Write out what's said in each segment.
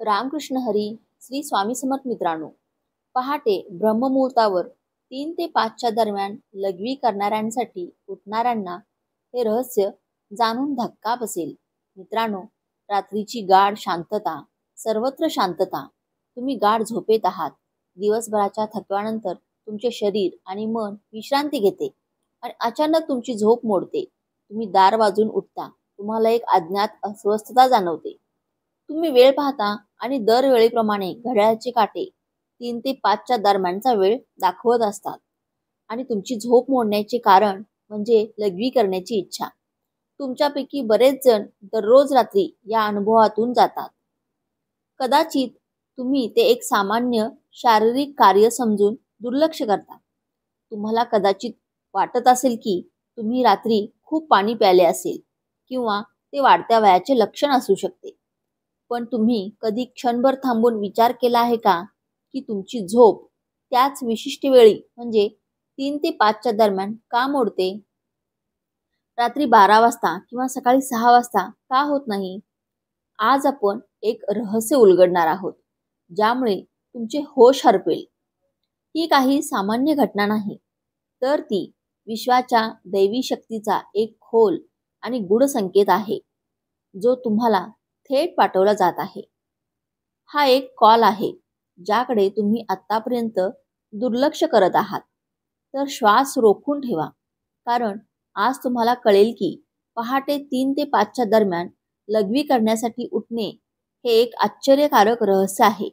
रामकृष्ण हरी. श्री स्वामी समर्थ मित्रांनो, पहाटे ब्रह्ममुहूर्तावर 3 ते 5च्या दरम्यान लघवी करणाऱ्यांसाठी उठणाऱ्यांना हे रहस्य जाणून धक्का बसेल. मित्रांनो, रात्रीची गाढ शांतता, सर्वत्र शांतता. तुम्ही गाढ झोपेत आहात. दिवसभराच्या थकव्यानंतर तुमचे शरीर आणि मन विश्रांती घेते आणि अचानक तुमची झोप मोडते. तुम्ही दार वाजून उठता. तुम्हाला एक अज्ञात अस्वस्थता जाणवते. तुम्ही वेळ पाहता आणि दरवेळेप्रमाणे घड्याळाचे काटे 3 ते 5च्या दरम्यानचा वेळ दाखवत असतात आणि तुमची झोप मोडण्याचे कारण म्हणजे लघवी करण्याची इच्छा. तुमच्यापैकी बरेच जण दररोज रात्री या अनुभवातून जातात. कदाचित तुम्ही ते एक सामान्य शारीरिक कार्य समजून दुर्लक्ष करता. तुम्हाला कदाचित वाटत असेल की तुम्ही रात्री खूप पाणी प्याले असेल किंवा ते वाढत्या वयाचे लक्षण असू शकते. पण तुम्ही कधी क्षणभर थांबून विचार केला आहे का की तुमची झोप त्याच विशिष्ट वेळी म्हणजे 3 ते 5च्या दरम्यान का मोडते? रात्री 12 वाजता किंवा सकाळी 6 वाजता का होत नाही? आज आपण एक रहस्य उलगडणार आहोत, ज्यामुळे तुमचे होश हरपेल. ही काही सामान्य घटना नाही, तर ती विश्वाच्या दैवी शक्तीचा एक खोल आणि गूढ संकेत आहे, जो तुम्हाला थेट पाठवला जात आहे. हा एक कॉल आहे ज्याकडे तुम्ही आतापर्यंत दुर्लक्ष करत आहात. तर श्वास रोखून ठेवा, कारण आज तुम्हाला कळेल की पहाटे 3 ते 5च्या दरम्यान लघवी करण्यासाठी उठणे हे एक आश्चर्यकारक रहस्य आहे,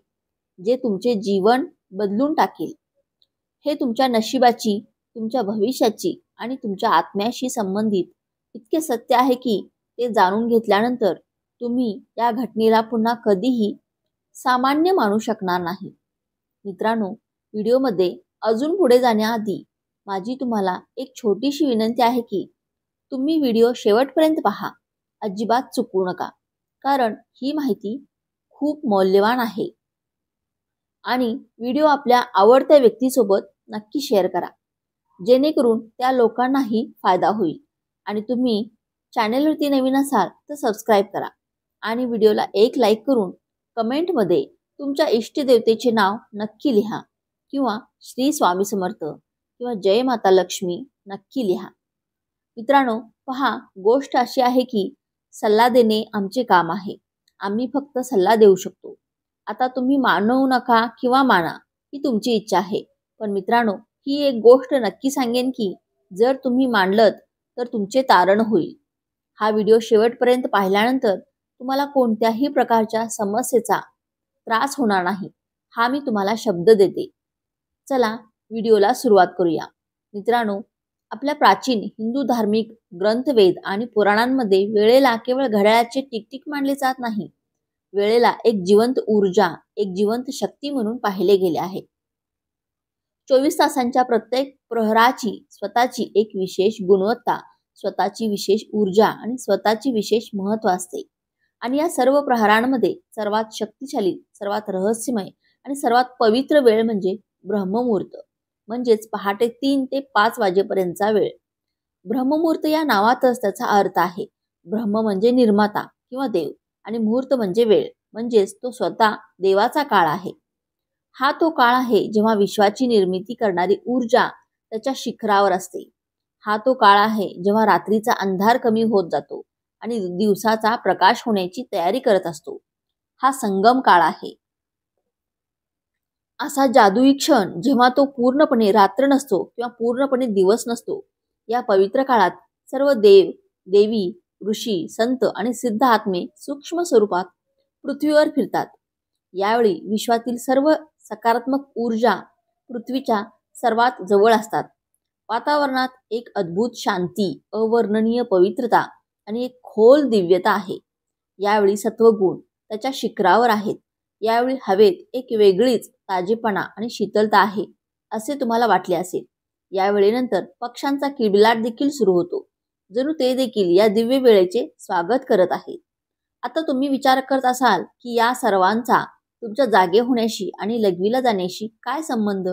जे तुमचे जीवन बदलून टाकेल. हे तुमच्या नशिबाची, तुमच्या भविष्याची आणि तुमच्या आत्म्याशी संबंधित इतके सत्य आहे की ते जाणून घेतल्यानंतर तुम्ही या घटनेला पुन्हा कधीही सामान्य मानू शकणार नाही. मित्रांनो, व्हिडिओमध्ये अजून पुढे जाण्याआधी माझी तुम्हाला एक छोटीशी विनंती आहे की तुम्ही व्हिडिओ शेवटपर्यंत पहा. अजिबात चुकवू नका, कारण ही माहिती खूप मौल्यवान आहे. आणि व्हिडिओ आपल्या आवडत्या व्यक्तीसोबत नक्की शेअर करा, जेणेकरून त्या लोकांनाही फायदा होईल. आणि तुम्ही चॅनलवरती नवीन असाल तर सबस्क्राईब करा आणि व्हिडिओला एक लाईक करून कमेंटमध्ये तुमच्या इष्टदेवतेचे नाव नक्की लिहा किंवा श्री स्वामी समर्थ किंवा जय माता लक्ष्मी नक्की लिहा. मित्रांनो, पहा, गोष्ट अशी आहे की सल्ला देणे आमचे काम आहे. आम्ही फक्त सल्ला देऊ शकतो. आता तुम्ही मानवू नका किंवा माना, ही तुमची इच्छा आहे. पण मित्रांनो, ही एक गोष्ट नक्की सांगेन की जर तुम्ही मानलत तर तुमचे तारण होईल. हा व्हिडिओ शेवटपर्यंत पाहिल्यानंतर तुम्हाला कोणत्याही प्रकारच्या समस्येचा त्रास होणार नाही, हा मी तुम्हाला शब्द देते. चला व्हिडिओला सुरुवात करूया. मित्रांनो, आपल्या प्राचीन हिंदू धार्मिक ग्रंथ, वेद आणि पुराणांमध्ये वेळेला केवळ घड्याळाचे टिकटिक मानले जात नाही. वेळेला एक जिवंत ऊर्जा, एक जिवंत शक्ती म्हणून पाहिले गेले आहे. 24 तासांच्या प्रत्येक प्रहराची स्वतःची एक विशेष गुणवत्ता, स्वतःची विशेष ऊर्जा आणि स्वतःची विशेष महत्त्व असते. आणि या सर्व प्रहरांमध्ये सर्वात शक्तिशाली, सर्वात रहस्यमय आणि सर्वात पवित्र वेळ म्हणजे ब्रह्ममुहूर्त, म्हणजेच पहाटे 3 ते 5 वाजेपर्यंतचा वेळ. ब्रह्ममुहूर्त या नावातच त्याचा अर्थ आहे. ब्रह्म म्हणजे निर्माता किंवा देव आणि मुहूर्त म्हणजे वेळ, म्हणजेच तो स्वतः देवाचा काळ आहे. हा तो काळ आहे जेव्हा विश्वाची निर्मिती करणारी ऊर्जा त्याच्या शिखरावर असते. हा तो काळ आहे जेव्हा रात्रीचा अंधार कमी होत जातो आणि दिवसाचा प्रकाश होण्याची तयारी करत असतो. हा संगम काळ आहे. असा जादुई क्षण जेव्हा तो पूर्णपणे रात्र नसतो किंवा पूर्णपणे दिवस नसतो. या पवित्र काळात सर्व देव, देवी, ऋषी, संत आणि सिद्ध आत्मे सूक्ष्म स्वरूपात पृथ्वीवर फिरतात. यावेळी विश्वातील सर्व सकारात्मक ऊर्जा पृथ्वीच्या सर्वात जवळ असतात. वातावरणात एक अद्भुत शांती, अवर्णनीय पवित्रता आणि एक खोल दिव्यता आहे. यावेळी सत्वगुण त्याच्या शिखरावर आहेत. यावेळी हवेत एक वेगळीच ताजेपणा आणि शीतलता आहे असे तुम्हाला वाटले असेल. यावेळेनंतर पक्ष्यांचा किलबिलाट देखील सुरू होतो, जणू ते देखील या दिव्य वेळेचे स्वागत करत आहेत. आता तुम्ही विचार करत असाल की या सर्वांचा तुमच्या जागे होण्याशी आणि लघवीला जाण्याशी काय संबंध?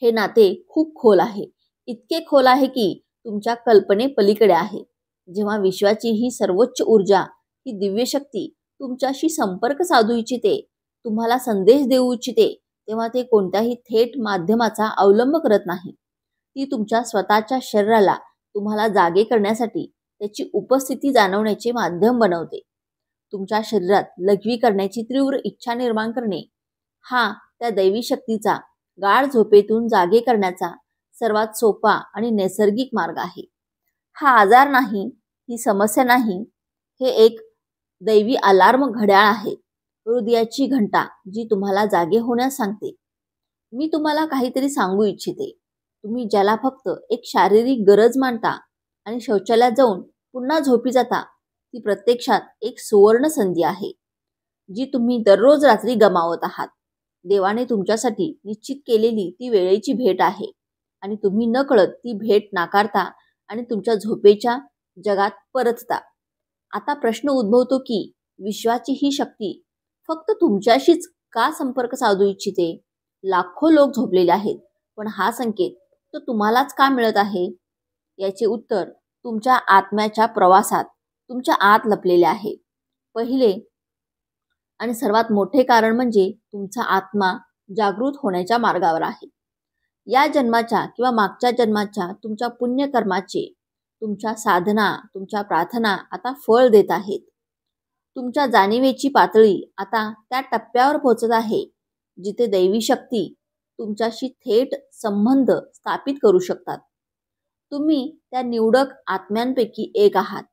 हे नाते खूप खोल आहे. इतके खोल आहे की तुमच्या कल्पने पलीकडे आहे. जेव्हा विश्वाची ही सर्वोच्च ऊर्जा, ही दिव्य शक्ती तुमच्याशी संपर्क साधू इच्छिते, तुम्हाला संदेश देऊ इच्छिते, तेव्हा ते कोणत्याही थेट माध्यमाचा अवलंब करत नाही. ती तुमच्या स्वतःच्या शरीराला तुम्हाला जागे करण्यासाठी त्याची उपस्थिती जाणवण्याचे माध्यम बनवते. तुमच्या शरीरात लघवी करण्याची तीव्र इच्छा निर्माण करणे हा त्या दैवी शक्तीचा गाढ झोपेतून जागे करण्याचा सर्वात सोपा आणि नैसर्गिक मार्ग आहे. हा आजार नाही, ही समस्या नाही, हे एक दैवी अलार्म घड्याळ आहे, हृदयाची घंटा जी तुम्हाला जागे होण्यास सांगते. मी तुम्हाला काहीतरी सांगू इच्छिते. तुम्ही ज्याला फक्त एक शारीरिक गरज मानता आणि शौचालयात जाऊन पुन्हा झोपी जाता, ती प्रत्यक्षात एक सुवर्ण संधी आहे, जी तुम्ही दररोज रात्री गमावत आहात. देवाने तुमच्यासाठी निश्चित केलेली ती वेळेची भेट आहे आणि तुम्ही नकळत ती भेट नाकारता आणि तुमच्या झोपेच्या जगात परतता. आता प्रश्न उद्भवतो की विश्वाची ही शक्ती फक्त तुमच्याशीच का संपर्क साधू इच्छिते? लाखो लोक झोपलेले आहेत, पण हा संकेत तो तुम्हालाच का मिळत आहे? याचे उत्तर तुमच्या आत्म्याच्या प्रवासात तुमच्या आत लपलेले आहे. पहिले आणि सर्वात मोठे कारण म्हणजे तुमचा आत्मा जागृत होण्याच्या मार्गावर आहे. या जन्माच्या किंवा मागच्या जन्माच्या तुमच्या पुण्यकर्माचे, तुमच्या साधना, तुमच्या प्रार्थना आता फळ देत आहेत. तुमच्या जाणीवेची पातळी आता त्या टप्प्यावर पोहोचत आहे जिथे दैवी शक्ती तुमच्याशी थेट संबंध स्थापित करू शकतात. तुम्ही त्या निवडक आत्म्यांपैकी एक आहात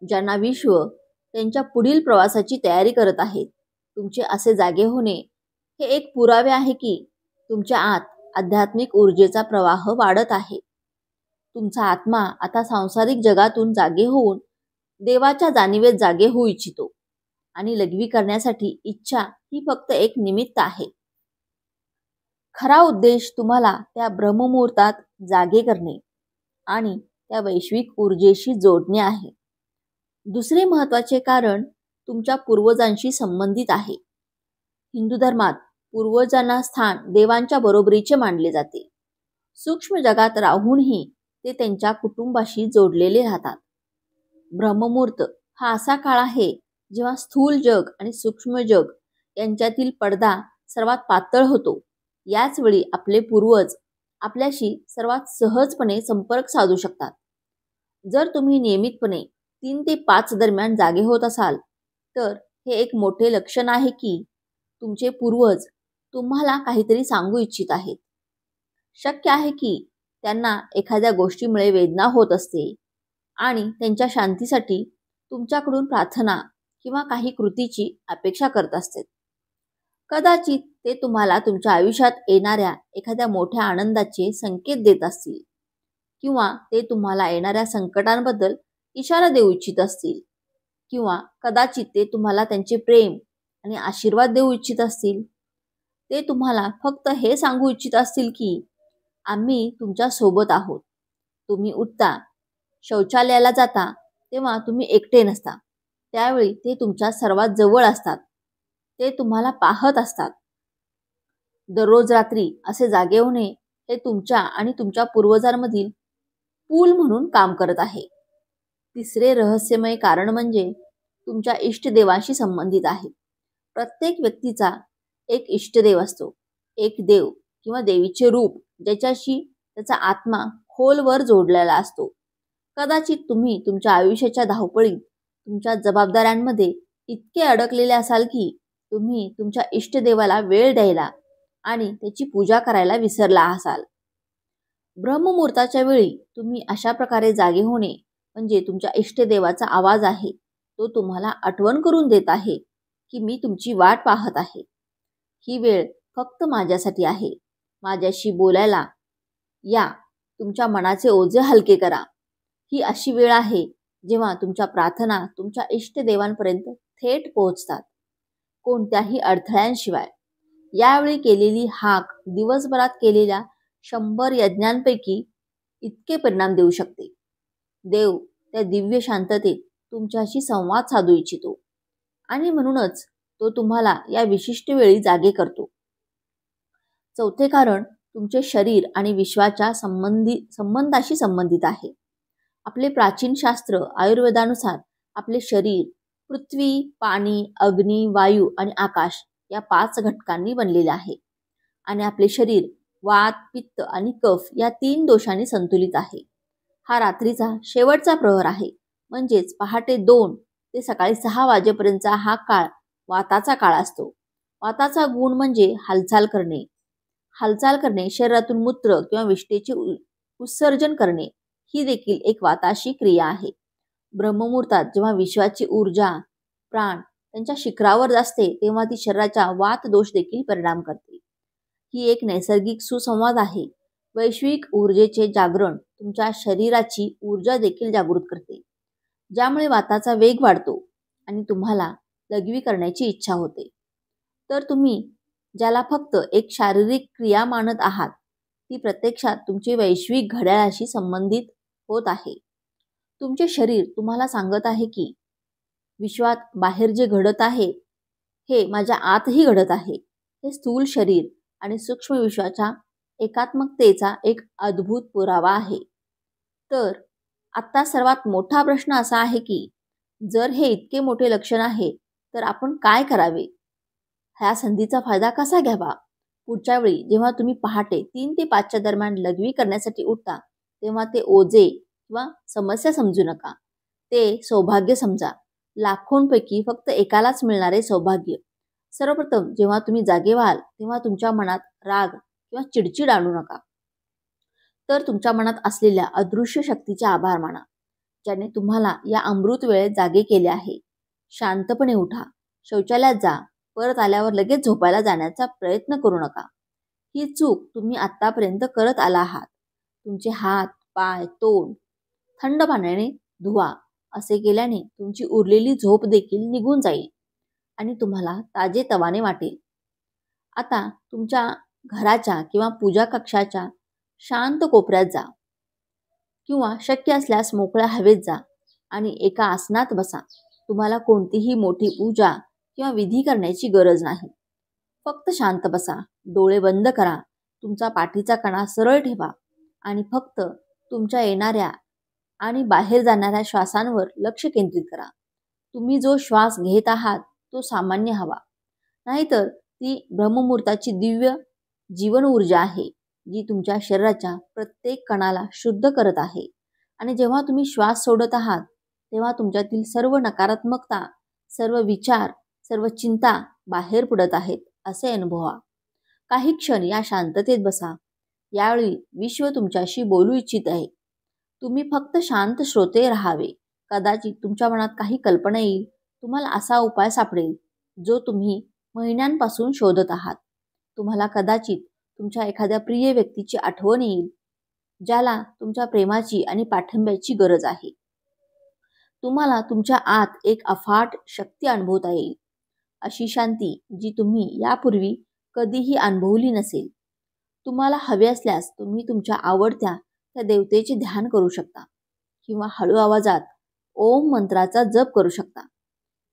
ज्यांना विश्व त्यांच्या पुढील प्रवासाची तयारी करत आहेत. तुमचे असे जागे होणे हे एक पुरावे आहे की तुमच्या आत आध्यात्मिक ऊर्जेचा प्रवाह वाढत आहे. तुमचा आत्मा आता सांसारिक जगातून जागे होऊन देवाच्या जाणीवेत जागे होऊ इच्छितो आणि लघवी करण्यासाठी इच्छा ही फक्त एक निमित्त आहे. खरा उद्देश तुम्हाला त्या ब्रह्ममुहूर्तात जागे करणे आणि त्या वैश्विक ऊर्जेशी जोडणे आहे. दुसरे महत्त्वाचे कारण तुमच्या पूर्वजांशी संबंधित आहे. हिंदू धर्मात पूर्वजांना स्थान देवांच्या बरोबरीचे मानले जाते. सूक्ष्म जगात राहूनही ते त्यांच्या कुटुंबाशी जोडलेले राहतात. ब्रह्ममुहूर्त हा असा काळ आहे जेव्हा स्थूल जग आणि सूक्ष्म जग यांच्यातील पडदा सर्वात पातळ होतो. याच वेळी आपले पूर्वज आपल्याशी सर्वात सहजपणे संपर्क साधू शकतात. जर तुम्ही नियमितपणे 3 ते 5 दरम्यान जागे होत असाल तर हे एक मोठे लक्षण आहे की तुमचे पूर्वज तुम्हाला काहीतरी सांगू इच्छित आहेत. शक्य आहे की त्यांना एखाद्या गोष्टीमुळे वेदना होत असते आणि त्यांच्या शांतीसाठी तुमच्याकडून प्रार्थना किंवा काही कृतीची अपेक्षा करत असतात. कदाचित ते तुम्हाला तुमच्या आयुष्यात येणाऱ्या एखाद्या मोठ्या आनंदाचे संकेत देत असतील किंवा ते तुम्हाला येणाऱ्या संकटांबद्दल इशारा देऊ इच्छित असतील किंवा कदाचित ते तुम्हाला त्यांचे प्रेम आणि आशीर्वाद देऊ इच्छित असतील. ते तुम्हाला फक्त हे सांगू इच्छित असतील की आम्ही तुमच्या सोबत आहोत. तुम्ही उठता, शौचालयाला जाता तेव्हा तुम्ही एकटे नसता. त्यावेळी ते तुमच्या सर्वात जवळ असतात. ते तुम्हाला पाहत असतात. दररोज रात्री असे जागे होणे हे तुमच्या आणि तुमच्या पूर्वजांमधील पूल म्हणून काम करत आहे. तिसरे रहस्यमय कारण म्हणजे तुमच्या इष्टदेवाशी संबंधित आहे. प्रत्येक व्यक्तीचा एक इष्टदेव असतो, एक देव किंवा देवीचे रूप ज्याच्याशी त्याचा आत्मा खोलवर जोडलेला असतो. कदाचित तुम्ही तुमच्या आयुष्याच्या धावपळीत तुमच्या जबाबदाऱ्यांमध्ये इतके अडकलेले असाल की तुम्ही तुमच्या इष्टदेवाला वेळ द्यायला आणि त्याची पूजा करायला विसरला असाल. ब्रह्ममुहूर्ताच्या वेळी तुम्ही अशा प्रकारे जागे होणे म्हणजे तुमच्या इष्टदेवाचा आवाज आहे. तो तुम्हाला आठवण करून देत आहे की मी तुमची वाट पाहत आहे. ही वेळ फक्त माझ्यासाठी आहे. माझ्याशी बोलायला या, तुमच्या मनाचे ओझे हलके करा. ही अशी वेळ आहे जेव्हा तुमच्या प्रार्थना तुमच्या इष्टदेवांपर्यंत थेट पोहोचतात, कोणत्याही अडथळ्यांशिवाय. यावेळी केलेली हाक दिवसभरात केलेल्या 100 यज्ञांपैकी इतके परिणाम देऊ शकते. देव त्या दिव्य शांततेत तुमच्याशी संवाद साधू इच्छितो आणि म्हणूनच तो तुम्हाला या विशिष्ट वेळी जागे करतो. चौथे कारण तुमचे शरीर आणि विश्वाच्या संबंधाशी संबंधित आहे. आपले प्राचीन शास्त्र आयुर्वेदानुसार आपले शरीर पृथ्वी, पाणी, अग्नी, वायू आणि आकाश या 5 घटकांनी बनलेले आहे आणि आपले शरीर वात, पित्त आणि कफ या 3 दोषांनी संतुलित आहे. हा रात्रीचा शेवटचा प्रहर आहे, म्हणजेच पहाटे 2 ते सकाळी 6 वाजेपर्यंतचा हा काळ वाताचा काळ असतो. वाताचा गुण म्हणजे हालचाल करणे. हालचाल करणे, शरीरातून मूत्र किंवा विष्ठेचे उत्सर्जन करणे ही देखील एक वाताशी क्रिया आहे. ब्रह्ममुहूर्तात जेव्हा विश्वाची ऊर्जा, प्राण त्यांच्या शिखरावर असते तेव्हा ती शरीराच्या वात दोष देखील परिणाम करते. ही एक नैसर्गिक सुसंवाद आहे. वैश्विक ऊर्जेचे जागरण तुमच्या शरीराची ऊर्जा देखील जागृत करते, ज्यामुळे वाताचा वेग वाढतो आणि तुम्हाला लघवी करण्याची इच्छा होते. तर तुम्ही ज्याला फक्त एक शारीरिक क्रिया मानत आहात ती प्रत्यक्षात तुमची वैश्विक घड्याळाशी संबंधित होत आहे. तुमचे शरीर तुम्हाला सांगत आहे की विश्वात बाहेर जे घडत आहे हे माझ्या आतही घडत आहे. हे स्थूल शरीर आणि सूक्ष्म विश्वाच्या एकात्मकतेचा एक अद्भुत पुरावा आहे. तर आत्ता सर्वात मोठा प्रश्न असा आहे की जर हे इतके मोठे लक्षण आहे तर आपण काय करावे? ह्या संधीचा फायदा कसा घ्यावा? पुढच्या वेळी जेव्हा तुम्ही पहाटे 3 ते 5च्या दरम्यान लघवी करण्यासाठी उठता तेव्हा ते ओझे किंवा समस्या समजू नका. ते सौभाग्य समजा. लाखोंपैकी फक्त एकालाच मिळणारे सौभाग्य. सर्वप्रथम जेव्हा तुम्ही जागे व्हाल तेव्हा तुमच्या मनात राग किंवा चिडचिड आणू नका. तर तुमच्या मनात असलेल्या अदृश्य शक्तीचे आभार माना, ज्याने तुम्हाला या अमृत वेळेत जागे केले आहे. शांतपणे उठा, शौचालयात जा, परत आल्यावर लगेच झोपायला जाण्याचा प्रयत्न करू नका. ही चूक तुम्ही आत्तापर्यंत करत आला आहात. तुमचे हात, पाय, तोंड थंड पाण्याने धुवा. असे केल्याने तुमची उरलेली झोप देखील निघून जाईल आणि तुम्हाला ताजेतवाने वाटेल. आता तुमच्या घराच्या किंवा पूजा कक्षाच्या शांत कोपऱ्यात जा किंवा शक्य असल्यास मोकळ्या हवेत जा आणि एका आसनात बसा. तुम्हाला कोणतीही मोठी पूजा किंवा विधी करण्याची गरज नाही. फक्त शांत बसा, डोळे बंद करा, तुमचा पाठीचा कणा सरळ ठेवा आणि फक्त तुमच्या येणाऱ्या आणि बाहेर जाणाऱ्या श्वासांवर लक्ष केंद्रित करा. तुम्ही जो श्वास घेत आहात तो सामान्य हवा, नाहीतर ती ब्रह्ममुहूर्ताची दिव्य जीवन ऊर्जा आहे, जी तुमच्या शरीराच्या प्रत्येक कणाला शुद्ध करत आहे. आणि जेव्हा तुम्ही श्वास सोडत आहात तेव्हा तुमच्यातील सर्व नकारात्मकता, सर्व विचार, सर्व चिंता बाहेर पडत आहेत असे अनुभवा. काही क्षण या शांततेत बसा. यावेळी विश्व तुमच्याशी बोलू इच्छित आहे. तुम्ही फक्त शांत श्रोते राहावे. कदाचित तुमच्या मनात काही कल्पना येईल. तुम्हाला असा उपाय सापडेल जो तुम्ही महिन्यांपासून शोधत आहात. तुम्हाला कदाचित तुमच्या एखाद्या प्रिय व्यक्तीची आठवण येईल, ज्याला तुमच्या प्रेमाची आणि पाठिंब्याची गरज आहे. तुम्हाला तुमच्या आत एक अफाट शक्ती अनुभवता येईल, अशी शांती जी तुम्ही यापूर्वी कधीही अनुभवली नसेल. तुम्हाला हवे असल्यास तुम्ही तुमच्या आवडत्या त्या देवतेचे ध्यान करू शकता किंवा हळू आवाजात ओम मंत्राचा जप करू शकता.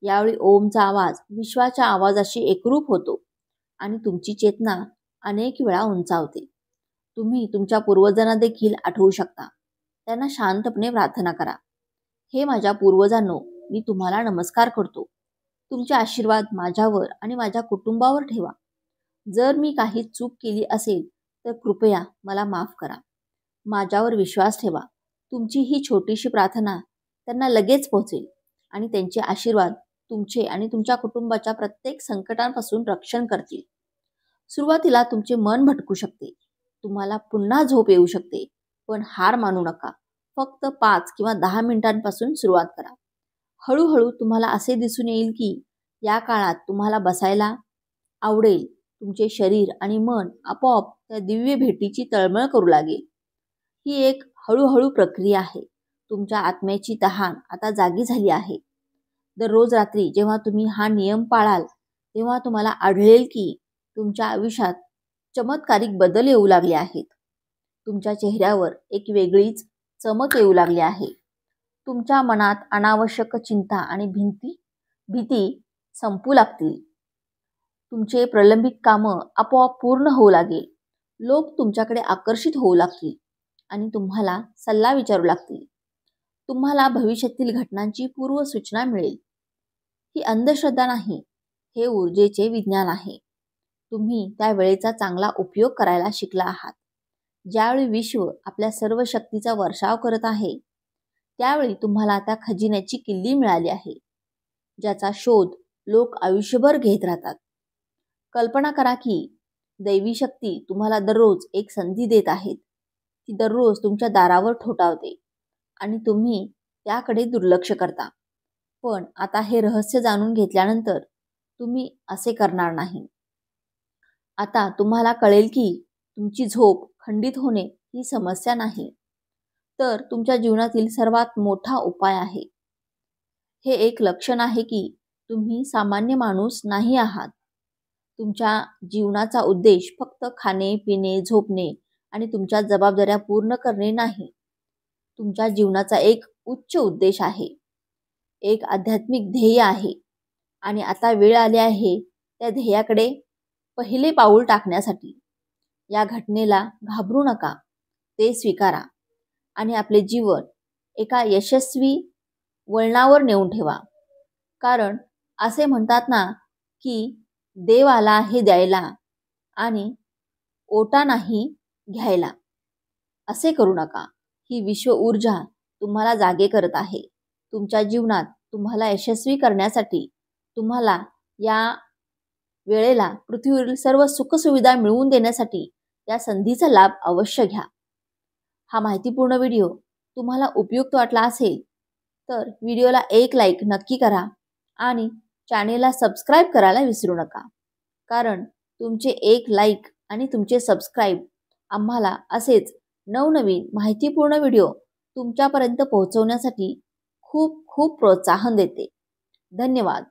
यावेळी ओमचा आवाज विश्वाच्या आवाजाशी एकरूप होतो आणि तुमची चेतना अनेक वेळा उंचावते. तुम्ही तुमच्या पूर्वजांना देखील आठवू शकता. त्यांना शांतपणे प्रार्थना करा. हे माझ्या पूर्वजांनो, मी तुम्हाला नमस्कार करतो. तुमचे आशीर्वाद माझ्यावर आणि माझ्या कुटुंबावर ठेवा. जर मी काही चूक केली असेल तर कृपया मला माफ करा. माझ्यावर विश्वास ठेवा. तुमची ही छोटीशी प्रार्थना त्यांना लगेच पोहोचेल आणि त्यांचे आशीर्वाद तुमचे आणि तुमच्या कुटुंबाच्या प्रत्येक संकटांपासून रक्षण करतील. सुरुवातीला तुमचे मन भटकू शकते, तुम्हाला पुन्हा झोप येऊ शकते, पण हार मानू नका. फक्त 5 किंवा 10 मिनिटांपासून सुरुवात करा. हळूहळू तुम्हाला असे दिसून येईल की या काळात तुम्हाला बसायला आवडेल. तुमचे शरीर आणि मन आपोआप त्या दिव्य भेटीची तळमळ करू लागेल. ही एक हळूहळू प्रक्रिया आहे. तुमच्या आत्म्याची तहान आता जागी झाली आहे. दररोज रात्री जेव्हा तुम्ही हा नियम पाळाल तेव्हा तुम्हाला आढळेल की तुमच्या आयुष्यात चमत्कारिक बदल येऊ लागले आहेत. तुमच्या चेहऱ्यावर एक वेगळीच चमक येऊ लागली आहे. तुमच्या मनात अनावश्यक चिंता आणि भीती संपू लागतील. तुमचे प्रलंबित कामं आपोआप पूर्ण होऊ लागेल. लोक तुमच्याकडे आकर्षित होऊ लागतील आणि तुम्हाला सल्ला विचारू लागतील. तुम्हाला भविष्यातील घटनांची पूर्वसूचना मिळेल. ही अंधश्रद्धा नाही, हे ऊर्जेचे विज्ञान आहे. तुम्ही त्या वेळेचा चांगला उपयोग करायला शिकला आहात. ज्यावेळी विश्व आपल्या सर्व शक्तीचा वर्षाव करत आहे, त्यावेळी तुम्हाला त्या खजिन्याची किल्ली मिळाली आहे, ज्याचा शोध लोक आयुष्यभर घेत राहतात. कल्पना करा की दैवी शक्ती तुम्हाला दररोज एक संधी देत आहेत. ती दररोज तुमच्या दारावर ठोठावते आणि तुम्ही त्याकडे दुर्लक्ष करता. पण आता हे रहस्य जाणून घेतल्यानंतर तुम्ही असे करणार नाही. आता तुम्हाला कळेल की तुमची झोप खंडित होणे ही समस्या नाही, तर तुमच्या जीवनातील सर्वात मोठा उपाय आहे. हे एक लक्षण आहे की तुम्ही सामान्य माणूस नाही आहात. तुमच्या जीवनाचा उद्देश फक्त खाणे, पिणे, झोपणे आणि तुमच्या जबाबदाऱ्या पूर्ण करणे नाही. तुमच्या जीवनाचा एक उच्च उद्देश आहे, एक आध्यात्मिक ध्येय आहे आणि आता वेळ आली आहे त्या ध्येयाकडे पहिले पाऊल टाकण्यासाठी. या घटनेला घाबरू नका, ते स्वीकारा आणि आपले जीवन एका यशस्वी वळणावर नेऊन ठेवा. कारण असे म्हणतात ना की देव आला हे द्यायला आणि ओटा नाही घ्यायला. असे करू नका. ही विश्व ऊर्जा तुम्हाला जागे करत आहे. तुमच्या जीवनात तुम्हाला यशस्वी करण्यासाठी तुम्हाला या वेळेला पृथ्वीवरील सर्व सुखसुविधा मिळवून देण्यासाठी या संधीचा लाभ अवश्य घ्या. हा माहितीपूर्ण व्हिडिओ तुम्हाला उपयुक्त वाटला असेल तर व्हिडिओला एक लाईक नक्की करा आणि चॅनेलला सबस्क्राईब करायला विसरू नका. कारण तुमचे एक लाईक आणि तुमचे सबस्क्राईब आम्हाला असेच नवनवीन माहितीपूर्ण व्हिडिओ तुमच्यापर्यंत पोहोचवण्यासाठी खूप खूप प्रोत्साहन देते. धन्यवाद.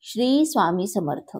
श्री स्वामी समर्थ.